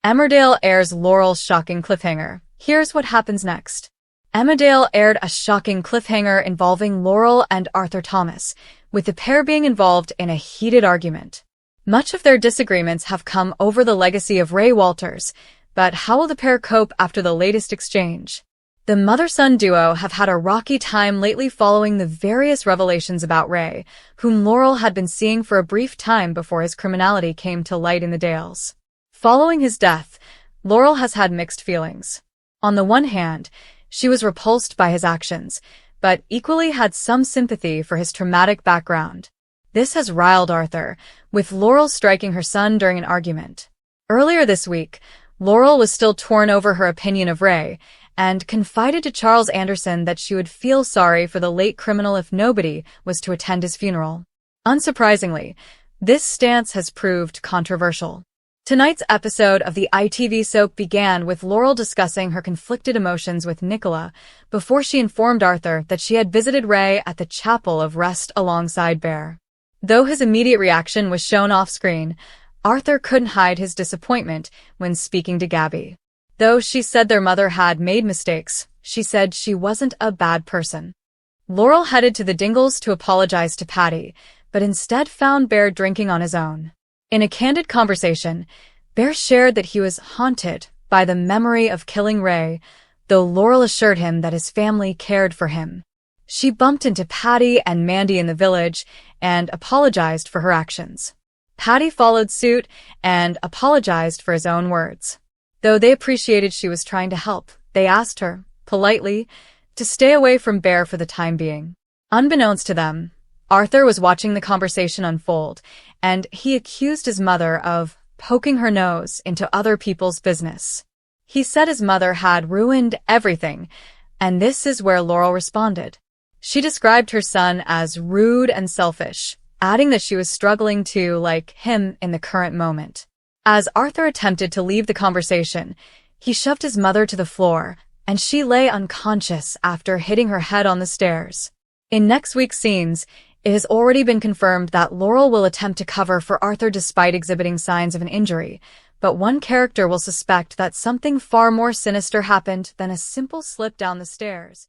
Emmerdale airs Laurel's shocking cliffhanger. Here's what happens next. Emmerdale aired a shocking cliffhanger involving Laurel and Arthur Thomas, with the pair being involved in a heated argument. Much of their disagreements have come over the legacy of Ray Walters, but how will the pair cope after the latest exchange? The mother-son duo have had a rocky time lately following the various revelations about Ray, whom Laurel had been seeing for a brief time before his criminality came to light in the Dales. Following his death, Laurel has had mixed feelings. On the one hand, she was repulsed by his actions, but equally had some sympathy for his traumatic background. This has riled Arthur, with Laurel striking her son during an argument. Earlier this week, Laurel was still torn over her opinion of Ray, and confided to Charles Anderson that she would feel sorry for the late criminal if nobody was to attend his funeral. Unsurprisingly, this stance has proved controversial. Tonight's episode of the ITV soap began with Laurel discussing her conflicted emotions with Nicola before she informed Arthur that she had visited Ray at the Chapel of Rest alongside Bear. Though his immediate reaction was shown off-screen, Arthur couldn't hide his disappointment when speaking to Gabby. Though she said their mother had made mistakes, she said she wasn't a bad person. Laurel headed to the Dingles to apologize to Patty, but instead found Bear drinking on his own. In a candid conversation, Bear shared that he was haunted by the memory of killing Ray, though Laurel assured him that his family cared for him. She bumped into Patty and Mandy in the village and apologized for her actions. Patty followed suit and apologized for his own words. Though they appreciated she was trying to help, they asked her, politely, to stay away from Bear for the time being. Unbeknownst to them, Arthur was watching the conversation unfold, and he accused his mother of poking her nose into other people's business. He said his mother had ruined everything, and this is where Laurel responded. She described her son as rude and selfish, adding that she was struggling to like him in the current moment. As Arthur attempted to leave the conversation, he shoved his mother to the floor, and she lay unconscious after hitting her head on the stairs. In next week's scenes, it has already been confirmed that Laurel will attempt to cover for Arthur despite exhibiting signs of an injury, but one character will suspect that something far more sinister happened than a simple slip down the stairs.